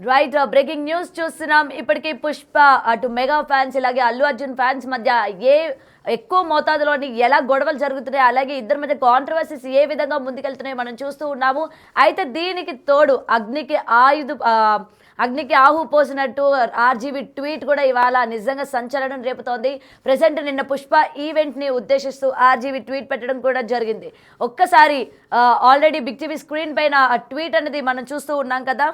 Right breaking news చూస్తున్నాం. ఇప్పటికీ పుష్ప అటు మెగా ఫ్యాన్స్ ఇలాగే అల్లు అర్జున్ ఫ్యాన్స్ మధ్య ఏ ఎక్కువ మోతాదులోని ఎలా గొడవలు జరుగుతున్నాయి, అలాగే ఇద్దరి మధ్య కాంట్రవర్సీస్ ఏ విధంగా ముందుకెళ్తున్నాయి మనం చూస్తూ ఉన్నాము. అయితే దీనికి తోడు అగ్నికి ఆహు పోసినట్టు ఆర్జీవి ట్వీట్ కూడా ఇవాళ నిజంగా సంచలనం రేపుతోంది. ప్రెసెంట్ నిన్న పుష్ప ఈవెంట్ని ఉద్దేశిస్తూ ఆర్జీవి ట్వీట్ పెట్టడం కూడా జరిగింది. ఒక్కసారి ఆల్రెడీ బిగ్ టీవీ స్క్రీన్ పైన ఆ ట్వీట్ అనేది మనం చూస్తూ ఉన్నాం కదా.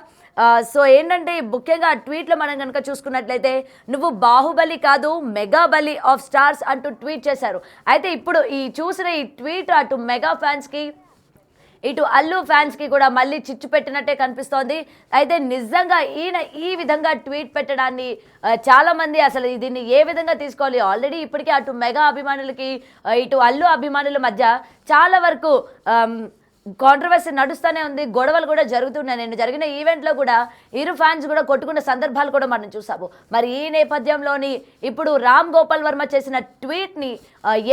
సో ఏంటంటే ముఖ్యంగా ఆ ట్వీట్లో మనం కనుక చూసుకున్నట్లయితే నువ్వు బాహుబలి కాదు మెగా బలి ఆఫ్ స్టార్స్ అంటూ ట్వీట్ చేశారు. అయితే ఇప్పుడు చూసిన ఈ ట్వీట్ అటు మెగా ఫ్యాన్స్కి ఇటు అల్లు ఫ్యాన్స్కి కూడా మళ్ళీ చిచ్చు పెట్టినట్టే కనిపిస్తోంది. అయితే నిజంగా ఈయన ఈ విధంగా ట్వీట్ పెట్టడాన్ని చాలామంది అసలు దీన్ని ఏ విధంగా తీసుకోవాలి, ఆల్రెడీ ఇప్పటికే అటు మెగా అభిమానులకి ఇటు అల్లు అభిమానుల మధ్య చాలా వరకు కాంట్రవర్సీ నడుస్తూనే ఉంది, గొడవలు కూడా జరుగుతున్నాయి. నేను జరిగిన ఈవెంట్లో కూడా ఇరు ఫ్యాన్స్ కూడా కొట్టుకున్న సందర్భాలు కూడా మనం చూసాము. మరి ఈ నేపథ్యంలోని ఇప్పుడు రామ్ గోపాల్ వర్మ చేసిన ట్వీట్ని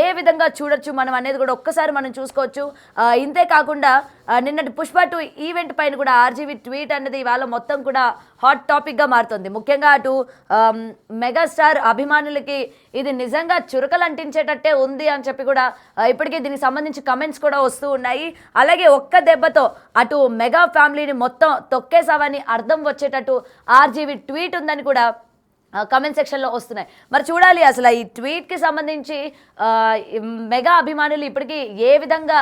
ఏ విధంగా చూడొచ్చు మనం అనేది కూడా ఒక్కసారి మనం చూసుకోవచ్చు. ఇంతే కాకుండా నిన్నటి పుష్ప 2 ఈవెంట్ పైన కూడా ఆర్జీవి ట్వీట్ అనేది ఇవాళ మొత్తం కూడా హాట్ టాపిక్గా మారుతుంది. ముఖ్యంగా అటు మెగాస్టార్ అభిమానులకి ఇది నిజంగా చురకలు అంటించేటట్టే ఉంది అని చెప్పి కూడా ఇప్పటికే దీనికి సంబంధించి కమెంట్స్ కూడా వస్తూ ఉన్నాయి. అలాగే ఒక్క దెబ్బతో అటు మెగా ఫ్యామిలీని మొత్తం తొక్కేసావని అర్థం వచ్చేటట్టు ఆర్జీవి ట్వీట్ ఉందని కూడా కమెంట్ సెక్షన్లో వస్తున్నాయి. మరి చూడాలి అసలు ఈ ట్వీట్కి సంబంధించి మెగా అభిమానులు ఇప్పటికీ ఏ విధంగా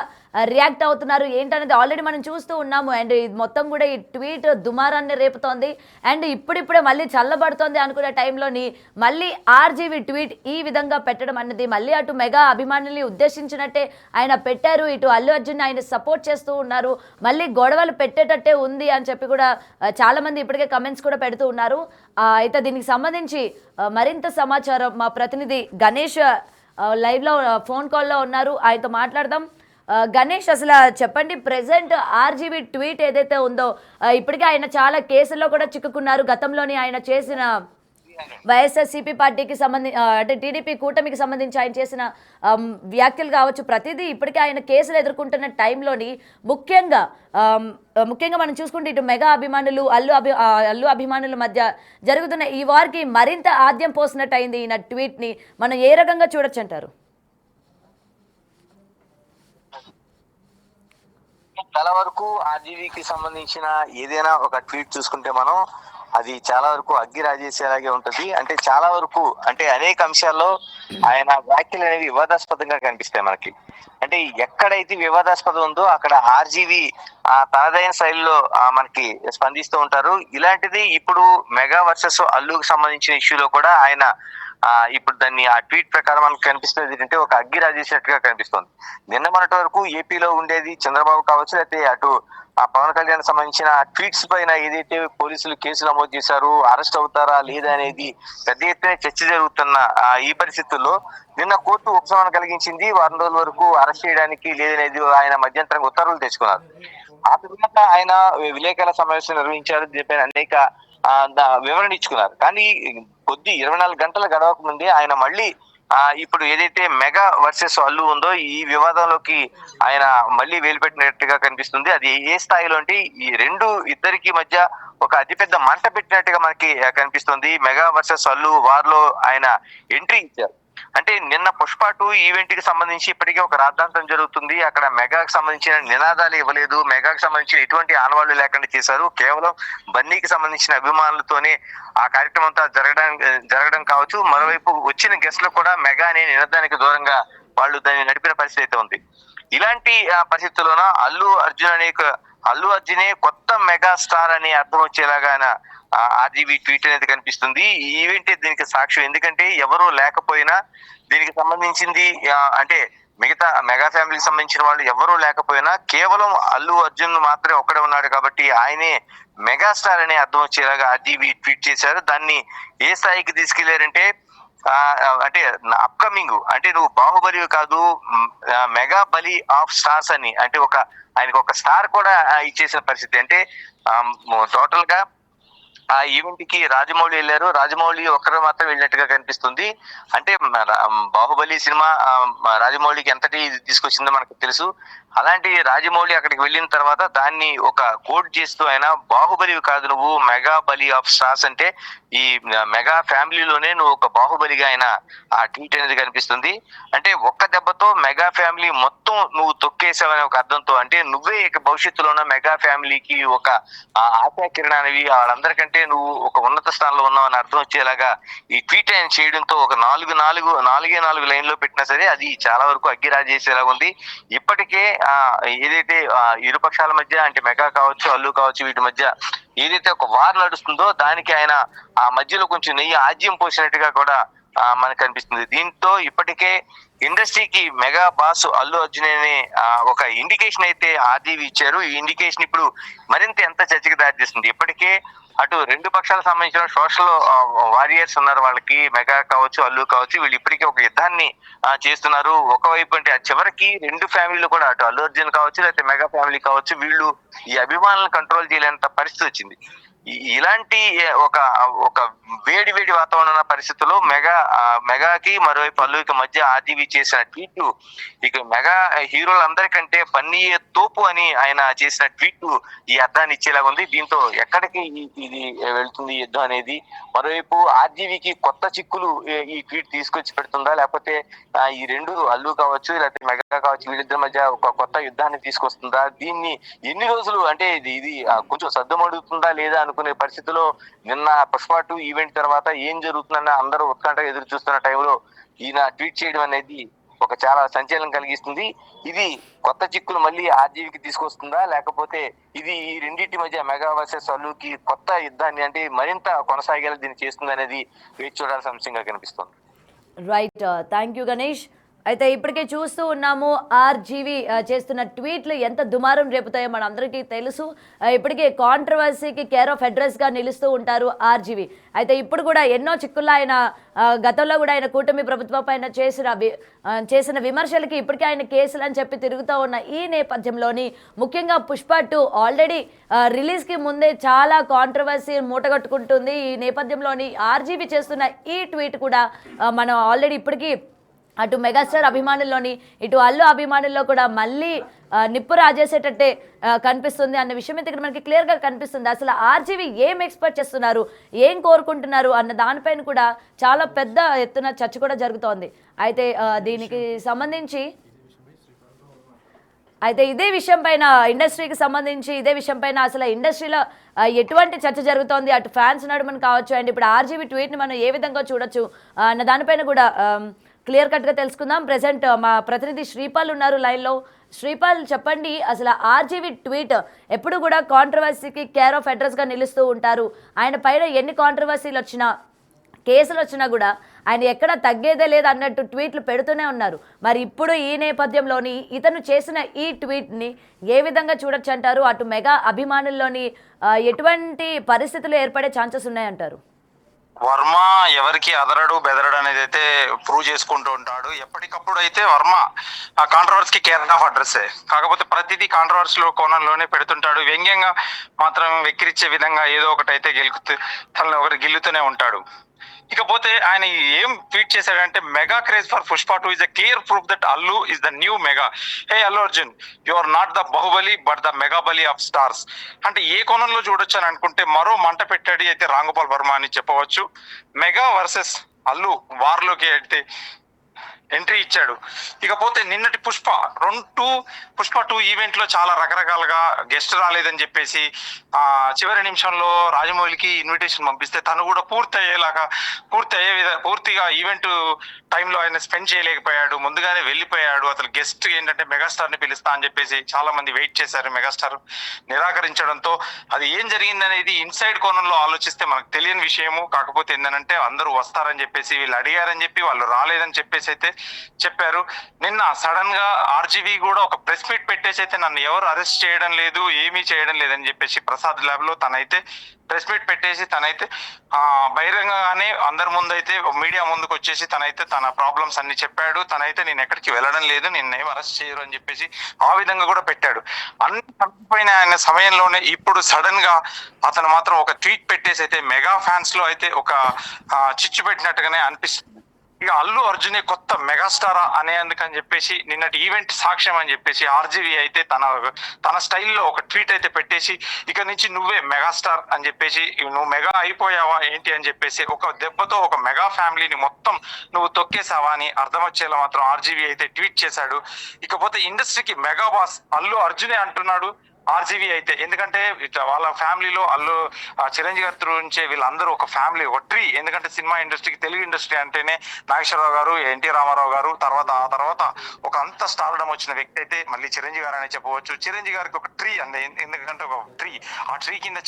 రియాక్ట్ అవుతున్నారు ఏంటనేది ఆల్రెడీ మనం చూస్తూ ఉన్నాము. అండ్ ఇది మొత్తం కూడా ఈ ట్వీట్ దుమారాన్ని రేపుతోంది. అండ్ ఇప్పుడిప్పుడే మళ్ళీ చల్లబడుతోంది అనుకునే టైంలోని మళ్ళీ ఆర్జీవి ట్వీట్ ఈ విధంగా పెట్టడం అనేది మళ్ళీ అటు మెగా అభిమానుల్ని ఉద్దేశించినట్టే ఆయన పెట్టారు. ఇటు అల్లు అర్జున్ ఆయన సపోర్ట్ చేస్తూ ఉన్నారు. మళ్ళీ గొడవలు పెట్టేటట్టే ఉంది అని చెప్పి కూడా చాలామంది ఇప్పటికే కమెంట్స్ కూడా పెడుతూ ఉన్నారు. అయితే దీనికి సంబంధించి మరింత సమాచారం మా ప్రతినిధి గణేష్ లైవ్లో ఫోన్ కాల్లో ఉన్నారు, ఆయనతో మాట్లాడదాం. గణేష్, అసలు చెప్పండి, ప్రెసెంట్ ఆర్జీవి ట్వీట్ ఏదైతే ఉందో ఇప్పటికే ఆయన చాలా కేసుల్లో కూడా చిక్కుకున్నారు. గతంలోని ఆయన చేసిన వైఎస్ఆర్సీపీ పార్టీకి అంటే టీడీపీ కూటమికి సంబంధించి ఆయన చేసిన వ్యాఖ్యలు కావచ్చు, ప్రతిదీ ఇప్పటికే ఆయన కేసులు ఎదుర్కొంటున్న టైంలోని ముఖ్యంగా మనం చూసుకుంటే ఇటు మెగా అభిమానులు అల్లు అభిమానుల మధ్య జరుగుతున్న ఈ వారికి మరింత ఆద్యం పోసినట్టు అయింది. ఈయన ట్వీట్ని మనం ఏ రకంగా చూడొచ్చు అంటారు? చాలా వరకు ఆర్జీవీకి సంబంధించిన ఏదైనా ఒక ట్వీట్ చూసుకుంటే మనం అది చాలా వరకు అగ్గి రాజేసేలాగే ఉంటది. అంటే చాలా వరకు అంటే అనేక అంశాల్లో ఆయన వ్యాఖ్యలు అనేవి వివాదాస్పదంగా కనిపిస్తాయి మనకి. అంటే ఎక్కడైతే వివాదాస్పదం ఉందో అక్కడ ఆర్జీవి తనదైన శైలిలో మనకి స్పందిస్తూ ఉంటారు. ఇలాంటిది ఇప్పుడు మెగా వర్సెస్ అల్లుకి సంబంధించిన ఇష్యూలో కూడా ఆయన ఇప్పుడు దాన్ని ఆ ట్వీట్ ప్రకారం మనకు కనిపిస్తుంది ఏంటంటే ఒక అగ్గి రాజేసినట్టుగా కనిపిస్తుంది. నిన్న మొన్నటి వరకు ఏపీలో ఉండేది చంద్రబాబు కావచ్చు, లేకపోతే అటు పవన్ కళ్యాణ్ సంబంధించిన ట్వీట్స్ పైన ఏదైతే పోలీసులు కేసులు నమోదు చేశారు, అరెస్ట్ అవుతారా లేదా అనేది పెద్ద ఎత్తున చర్చ జరుగుతున్న ఈ పరిస్థితుల్లో నిన్న కోర్టు ఉపశమనం కలిగించింది. వారం రోజుల వరకు అరెస్ట్ చేయడానికి లేదనేది ఆయన మధ్యంతరంగా ఉత్తర్వులు తెచ్చుకున్నారు. ఆ తర్వాత ఆయన విలేకరుల సమావేశం నిర్వహించారు, దీనిపైన అనేక వివరణ ఇచ్చుకున్నారు. కానీ 24 గంటలు గడవక ముందే ఆయన మళ్ళీ ఇప్పుడు ఏదైతే మెగా వర్సెస్ అల్లు ఉందో ఈ వివాదంలోకి ఆయన మళ్ళీ వేలుపెట్టినట్టుగా కనిపిస్తుంది. అది ఏ స్థాయిలో అంటే ఈ ఇద్దరికి మధ్య ఒక అతిపెద్ద మంట పెట్టినట్టుగా మనకి కనిపిస్తుంది. మెగా వర్సెస్ అల్లు వారిలో ఆయన ఎంట్రీ ఇచ్చారు. అంటే నిన్న పుష్ప 2 ఈవెంట్ కి సంబంధించి ఇప్పటికే ఒక రాద్ధాంతం జరుగుతుంది. అక్కడ మెగాకి సంబంధించిన నినాదాలు ఇవ్వలేదు, మెగాకి సంబంధించిన ఎటువంటి ఆనవాళ్లు లేకుండా చేశారు. కేవలం బన్నీకి సంబంధించిన అభిమానులతోనే ఆ కార్యక్రమం అంతా జరగడం కావచ్చు. మరోవైపు వచ్చిన గెస్ట్లు కూడా మెగా అనే నినాదానికి దూరంగా వాళ్ళు దాన్ని నడిపిన పరిస్థితి అయితే ఉంది. ఇలాంటి పరిస్థితుల్లోన అల్లు అర్జునే కొత్త మెగా స్టార్ అనే అర్థం వచ్చేలాగా ఆయన ఆర్జీవి ట్వీట్ అనేది కనిపిస్తుంది. ఈ ఈవెంట్ దీనికి సాక్ష్యం. ఎందుకంటే ఎవరు లేకపోయినా దీనికి సంబంధించింది అంటే మిగతా మెగా ఫ్యామిలీకి సంబంధించిన వాళ్ళు ఎవరూ లేకపోయినా కేవలం అల్లు అర్జున్ మాత్రమే ఒక్కడే ఉన్నాడు కాబట్టి ఆయనే మెగాస్టార్ అనే అర్థం వచ్చేలాగా ఆర్జీవి ట్వీట్ చేశారు. దాన్ని ఏ స్థాయికి తీసుకెళ్లారంటే అంటే అప్కమింగ్ అంటే నువ్వు బాహుబలి కాదు మెగా బలి ఆఫ్ స్టార్స్ అని, అంటే ఆయనకు ఒక స్టార్ కూడా ఇచ్చేసిన పరిస్థితి. అంటే టోటల్ గా ఆ ఈవెంట్ కి రాజమౌళి వెళ్ళారు. రాజమౌళి ఒక్కరు మాత్రం వెళ్ళినట్టుగా కనిపిస్తుంది. అంటే బాహుబలి సినిమా రాజమౌళికి ఎంతటి ఇది తీసుకొచ్చిందో మనకు తెలుసు. అలాంటి రాజమౌళి అక్కడికి వెళ్ళిన తర్వాత దాన్ని ఒక కోడ్ చేస్తూ ఆయన బాహుబలి కాదు నువ్వు మెగా బలి ఆఫ్ స్టార్స్ అంటే ఈ మెగా ఫ్యామిలీలోనే నువ్వు ఒక బాహుబలిగా ఆయన ఆ ట్వీట్ అనేది కనిపిస్తుంది. అంటే ఒక్క దెబ్బతో మెగా ఫ్యామిలీ మొత్తం నువ్వు తొక్కేసావనే ఒక అర్థంతో, అంటే నువ్వే ఇక భవిష్యత్తులో ఉన్న మెగా ఫ్యామిలీకి ఒక ఆశా కిరణానివి, వాళ్ళందరికంటే నువ్వు ఒక ఉన్నత స్థానంలో ఉన్నావు అని అర్థం వచ్చేలాగా ఈ ట్వీట్ ఆయన చేయడంతో ఒక నాలుగే లైన్లో పెట్టినా సరే అది చాలా వరకు అగ్గిరాజేసేలాగా ఉంది. ఇప్పటికే ఏదైతే ఇరుపక్షాల మధ్య అంటే మెగా కావచ్చు అల్లు కావచ్చు వీటి మధ్య ఏదైతే ఒక వార్ నడుస్తుందో దానికి ఆయన ఆ మధ్యలో కొంచెం నెయ్యి ఆజ్యం పోసినట్టుగా కూడా మనకు కనిపిస్తుంది. దీంతో ఇప్పటికే ఇండస్ట్రీకి మెగా బాస్ అల్లు అర్జున్ అనే ఒక ఇండికేషన్ అయితే ఆర్జీవి ఇచ్చారు. ఈ ఇండికేషన్ ఇప్పుడు మరింత ఎంత చర్చకి దారితీస్తుంది. ఇప్పటికే అటు రెండు పక్షాలకు సంబంధించిన సోషల్ వారియర్స్ ఉన్నారు, వాళ్ళకి మెగా కావచ్చు అల్లు కావచ్చు, వీళ్ళు ఇప్పటికే ఒక యుద్ధాన్ని చేస్తున్నారు. ఒకవైపు అంటే చివరికి రెండు ఫ్యామిలీలు కూడా అటు అల్లు అర్జున్ కావచ్చు లేకపోతే మెగా ఫ్యామిలీ కావచ్చు వీళ్ళు ఈ అభిమానులను కంట్రోల్ చేయలేనంత పరిస్థితి వచ్చింది. ఇలాంటి ఒక ఒక వేడి వాతావరణ పరిస్థితుల్లో మెగాకి మరోవైపు అల్లుకి మధ్య ఆర్జీవి చేసిన ట్వీట్ ఇక మెగా హీరోలందరికంటే ఫన్నీయే తోపు అని ఆయన చేసిన ట్వీట్ ఈ అర్థాన్ని ఇచ్చేలాగా ఉంది. దీంతో ఎక్కడికి ఇది వెళ్తుంది యుద్ధం అనేది, మరోవైపు ఆర్జీవికి కొత్త చిక్కులు ఈ ట్వీట్ తీసుకొచ్చి పెడుతుందా, లేకపోతే ఈ రెండు అల్లు కావచ్చు లేకపోతే మెగా కావచ్చు వీళ్ళిద్దరి మధ్య ఒక కొత్త యుద్ధాన్ని తీసుకొస్తుందా, దీన్ని ఎన్ని రోజులు అంటే ఇది కొంచెం సద్దుమడుగుతుందా లేదా అనుకునే పరిస్థితిలో నిన్న పుష్ప 2 ఈవెంట్ తర్వాత ఏం జరుగుతుందన్న అందరూ ఉత్కంఠగా ఎదురు చూస్తున్న టైంలో ఈయన ట్వీట్ చేయడం అనేది ఒక చాలా సంచలనం కలిగిస్తుంది. ఇది కొత్త చిక్కులు మళ్ళీ ఆర్జీవికి తీసుకొస్తుందా, లేకపోతే ఇది ఈ రెండింటి మధ్య మెగా వర్సెస్ అల్లుకి కొత్త యుద్ధాన్ని అంటే మరింత కొనసాగేలా దీన్ని చేస్తుంది అనేది వేచి చూడాల్సిన అంశంగా కనిపిస్తుంది. Right, thank you Ganesh. అయితే ఇప్పటికే చూస్తూ ఉన్నాము ఆర్జీవి చేస్తున్న ట్వీట్లు ఎంత దుమారం రేపుతాయో మన అందరికీ తెలుసు. ఇప్పటికే కాంట్రవర్సీకి కేర్ ఆఫ్ అడ్రస్గా నిలుస్తూ ఉంటారు ఆర్జీవి. అయితే ఇప్పుడు కూడా ఎన్నో చిక్కుల్లో ఆయన గతంలో కూడా ఆయన కూటమి ప్రభుత్వం పైన చేసిన విమర్శలకి ఇప్పటికే ఆయన కేసులు అని చెప్పి తిరుగుతూ ఉన్న ఈ నేపథ్యంలోని ముఖ్యంగా పుష్ప 2 ఆల్రెడీ రిలీజ్కి ముందే చాలా కాంట్రవర్సీ మూటగట్టుకుంటుంది. ఈ నేపథ్యంలోని ఆర్జీవి చేస్తున్న ఈ ట్వీట్ కూడా మనం ఆల్రెడీ ఇప్పటికీ అటు మెగాస్టార్ అభిమానుల్లోని ఇటు అల్లు అభిమానుల్లో కూడా మళ్ళీ నిప్పు రాజేసేటట్టే కనిపిస్తుంది అన్న విషయం అయితే ఇక్కడ మనకి క్లియర్గా కనిపిస్తుంది. అసలు ఆర్జీవి ఏం ఎక్స్పెక్ట్ చేస్తున్నారు, ఏం కోరుకుంటున్నారు అన్న దానిపైన కూడా చాలా పెద్ద ఎత్తున చర్చ కూడా జరుగుతోంది. అయితే దీనికి సంబంధించి ఇదే విషయం పైన ఇండస్ట్రీకి సంబంధించి ఇదే విషయం పైన అసలు ఇండస్ట్రీలో ఎటువంటి చర్చ జరుగుతోంది అటు ఫ్యాన్స్ నడుమని కావచ్చు అండ్ ఇప్పుడు ఆర్జీవి ట్వీట్ని మనం ఏ విధంగా చూడొచ్చు అన్న దానిపైన కూడా క్లియర్ కట్గా తెలుసుకుందాం. ప్రెసెంట్ మా ప్రతినిధి శ్రీపాల్ ఉన్నారు లైన్లో. శ్రీపాల్ చెప్పండి, అసలు ఆర్జీవి ట్వీట్ ఎప్పుడు కూడా కాంట్రవర్సీకి కేర్ ఆఫ్ అడ్రస్గా నిలుస్తూ ఉంటారు. ఆయన పైన ఎన్ని కాంట్రవర్సీలు వచ్చినా కేసులు వచ్చినా కూడా ఆయన ఎక్కడ తగ్గేదే లేదు అన్నట్టు ట్వీట్లు పెడుతూనే ఉన్నారు. మరి ఇప్పుడు ఈ నేపథ్యంలోని ఇతను చేసిన ఈ ట్వీట్ని ఏ విధంగా చూడొచ్చు అంటారు? అటు మెగా అభిమానుల్లోని ఎటువంటి పరిస్థితులు ఏర్పడే ఛాన్సెస్ ఉన్నాయంటారు? వర్మ ఎవరికి అదరడు బెదరడు అనేది అయితే ప్రూవ్ చేసుకుంటూ ఉంటాడు. ఎప్పటికప్పుడు అయితే వర్మ ఆ కాంట్రవర్సీకి కేర్ ఆఫ్ అడ్రస్. కాకపోతే ప్రతిదీ కాంట్రవర్సీలో కోణంలోనే పెడుతుంటాడు. వ్యంగ్యంగా మాత్రం వెక్కిరించే విధంగా ఏదో ఒకటి అయితే తనని ఒకరు గిల్లుతూనే ఉంటాడు. ఇకపోతే ఆయన ఏం ట్వీట్ చేశాడంటే mega craze for Pushpa 2 is a clear proof that Allu is the new mega. Hey Allu Arjun, you are not the Baahubali but the mega bali of stars. అంటే ఏ కోణంలో చూడొచ్చు అని అనుకుంటే మరో మంట పెట్టాడు అయితే రాంగోపాల్ వర్మ అని చెప్పవచ్చు. మెగా వర్సెస్ అల్లు వార్లోకి అయితే ఎంట్రీ ఇచ్చాడు. ఇకపోతే నిన్నటి పుష్ప 2 ఈవెంట్ లో చాలా రకరకాలుగా గెస్ట్ రాలేదని చెప్పేసి చివరి నిమిషంలో రాజమౌళికి ఇన్విటేషన్ పంపిస్తే తను కూడా పూర్తిగా ఈవెంట్ టైంలో ఆయన స్పెండ్ చేయలేకపోయాడు, ముందుగానే వెళ్ళిపోయాడు. అసలు గెస్ట్ ఏంటంటే మెగాస్టార్ ని పిలుస్తా అని చెప్పేసి చాలా మంది వెయిట్ చేశారు. మెగాస్టార్ నిరాకరించడంతో అది ఏం జరిగింది అనేది ఇన్సైడ్ కోణంలో ఆలోచిస్తే మనకు తెలియని విషయము. కాకపోతే ఏంటంటే అందరూ వస్తారని చెప్పేసి వీళ్ళు అడిగారని చెప్పి వాళ్ళు రాలేదని చెప్పేసి అయితే చెప్పారు. నిన్న సడన్ గా ఆర్జీవీ కూడా ఒక ప్రెస్ మీట్ పెట్టేసి అయితే నన్ను ఎవరు అరెస్ట్ చేయడం లేదు, ఏమీ చేయడం లేదని చెప్పేసి ప్రసాద్ ల్యాబ్ లో తనైతే ప్రెస్ మీట్ పెట్టేసి తనైతే బహిరంగంగానే అందరి ముందు అయితే మీడియా ముందుకు వచ్చేసి తనైతే తన ప్రాబ్లమ్స్ అన్ని చెప్పాడు. తనైతే నేను ఎక్కడికి వెళ్ళడం లేదు, నిన్న ఏం అరెస్ట్ చేయరు అని చెప్పేసి ఆ విధంగా కూడా పెట్టాడు. అన్ని తప్పిపోయిన ఆయన సమయంలోనే ఇప్పుడు సడన్ గా అతను మాత్రం ఒక ట్వీట్ పెట్టేసి అయితే మెగా ఫ్యాన్స్ లో అయితే ఒక చిచ్చు పెట్టినట్టుగానే అనిపిస్తుంది. ఇక అల్లు అర్జునే కొత్త మెగాస్టారా అనేందుకని చెప్పేసి నిన్నటి ఈవెంట్ సాక్ష్యం అని చెప్పేసి ఆర్జీవీ అయితే తన స్టైల్లో ఒక ట్వీట్ అయితే పెట్టేసి ఇక నుంచి నువ్వే మెగాస్టార్ అని చెప్పేసి, నువ్వు మెగా అయిపోయావా ఏంటి అని చెప్పేసి ఒక దెబ్బతో ఒక మెగా ఫ్యామిలీని మొత్తం నువ్వు తొక్కేసావా అని అర్థం వచ్చేలా మాత్రం ఆర్జీవీ అయితే ట్వీట్ చేశాడు. ఇకపోతే ఇండస్ట్రీకి మెగా బాస్ అల్లు అర్జునే అంటున్నాడు ఆర్జీవీ అయితే. ఎందుకంటే వాళ్ళ ఫ్యామిలీలో చిరంజీవి గారి నుంచే వీళ్ళందరూ ఒక ఫ్యామిలీ, ఒక ట్రీ. ఎందుకంటే సినిమా ఇండస్ట్రీకి, తెలుగు ఇండస్ట్రీ అంటేనే నాగేశ్వరరావు గారు, ఎన్టీ రామారావు గారు, ఆ తర్వాత ఒక అంత స్టార్డమ్ వచ్చిన వ్యక్తి అయితే మళ్ళీ చిరంజీవి గారు అని చెప్పవచ్చు. చిరంజీవి గారికి ఒక ట్రీ అండి, ఎందుకంటే ఒక ట్రీ, ఆ ట్రీ కింద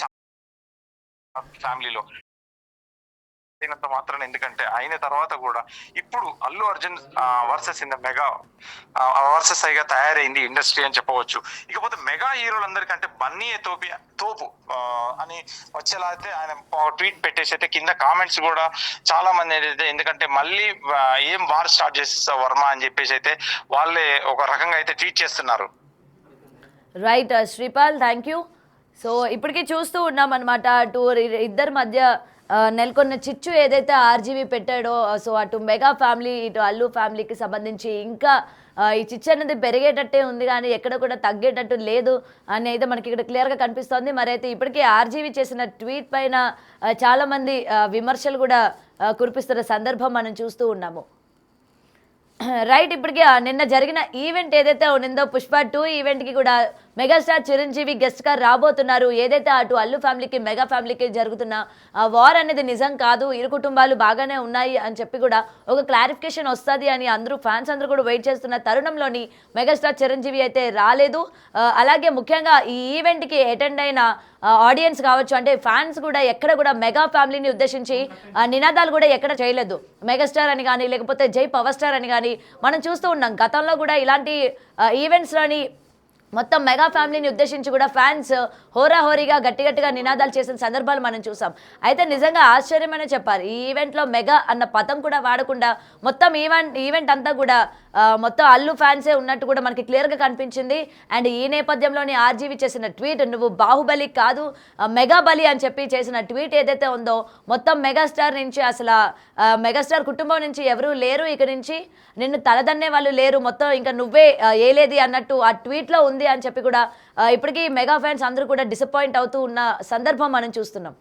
ఫ్యామిలీలో అయినంత మాత్రం. ఎందుకంటే అయిన తర్వాత కూడా ఇప్పుడు Allu Arjun versus in the mega versus అయిగా తయారైంది ఇండస్ట్రీ అని చెప్పవచ్చు. ఇకపోతే మెగా హీరోలందరికంటే బన్నీ తోపు అని వచ్చేలా అయితే ఆయన ట్వీట్ పెట్టేసి అయితే కింద కామెంట్స్ కూడా చాలా మంది అయితే, ఎందుకంటే మళ్ళీ ఏం వార్ స్టార్ట్ చేసేస్తావు వర్మ అని చెప్పేసి అయితే వాళ్ళే ఒక రకంగా అయితే ట్వీట్ చేస్తున్నారు. Right Sripal, thank you. So ఇప్పటికీ చూస్తూ ఉన్నాం అనమాట, అటు ఇద్దరి మధ్య నెలకొన్న చిచ్చు ఏదైతే ఆర్జీవీ పెట్టాడో, సో అటు మెగా ఫ్యామిలీ ఇటు అల్లు ఫ్యామిలీకి సంబంధించి ఇంకా ఈ చిచ్చు అనేది పెరిగేటట్టే ఉంది కానీ ఎక్కడ కూడా తగ్గేటట్టు లేదు అని అయితే మనకి ఇక్కడ క్లియర్గా కనిపిస్తోంది. మరి అయితే ఇప్పటికీ ఆర్జీవీ చేసిన ట్వీట్ పైన చాలామంది విమర్శలు కూడా కురిపిస్తున్న సందర్భం మనం చూస్తూ ఉన్నాము. రైట్, ఇప్పటికీ నిన్న జరిగిన ఈవెంట్ ఏదైతే ఉండిందో పుష్ప 2 ఈవెంట్కి కూడా మెగాస్టార్ చిరంజీవి గెస్ట్గా రాబోతున్నారు. ఏదైతే అటు అల్లు ఫ్యామిలీకి మెగా ఫ్యామిలీకి జరుగుతున్న వార్ అనేది నిజం కాదు, ఇరు కుటుంబాలు బాగానే ఉన్నాయి అని చెప్పి కూడా ఒక క్లారిఫికేషన్ వస్తుంది అని ఫ్యాన్స్ అందరూ కూడా వెయిట్ చేస్తున్న తరుణంలోని మెగాస్టార్ చిరంజీవి అయితే రాలేదు. అలాగే ముఖ్యంగా ఈ ఈవెంట్కి అటెండ్ అయిన ఆడియన్స్ కావచ్చు, అంటే ఫ్యాన్స్ కూడా ఎక్కడ కూడా మెగా ఫ్యామిలీని ఉద్దేశించి నినాదాలు కూడా ఎక్కడ చేయలేదు. మెగాస్టార్ అని కానీ లేకపోతే జై పవర్ స్టార్ అని కానీ మనం చూస్తూ ఉన్నాం. గతంలో కూడా ఇలాంటి ఈవెంట్స్లోని మొత్తం మెగా ఫ్యామిలీని ఉద్దేశించి కూడా ఫ్యాన్స్ హోరాహోరీగా గట్టిగా నినాదాలు చేసిన సందర్భాలు మనం చూసాం. అయితే నిజంగా ఆశ్చర్యమనే చెప్పాలి, ఈ ఈవెంట్లో మెగా అన్న పదం కూడా వాడకుండా మొత్తం ఈవెంట్ అంతా కూడా మొత్తం అల్లు ఫ్యాన్సే ఉన్నట్టు కూడా మనకి క్లియర్గా కనిపించింది. అండ్ ఈ నేపథ్యంలోని ఆర్జీవీ చేసిన ట్వీట్, నువ్వు బాహుబలి కాదు మెగా బలి అని చెప్పి చేసిన ట్వీట్ ఏదైతే ఉందో, మొత్తం మెగాస్టార్ నుంచి అసలు మెగాస్టార్ కుటుంబం నుంచి ఎవరూ లేరు, ఇక నుంచి నిన్ను తలదన్నే వాళ్ళు లేరు, మొత్తం ఇంకా నువ్వే ఏలేది అన్నట్టు ఆ ట్వీట్లో ఉంది అని చెప్పి కూడా ఇప్పటికీ మెగా ఫ్యాన్స్ అందరూ కూడా డిసప్పాయింట్ అవుతూ ఉన్న సందర్భం మనం చూస్తున్నాం.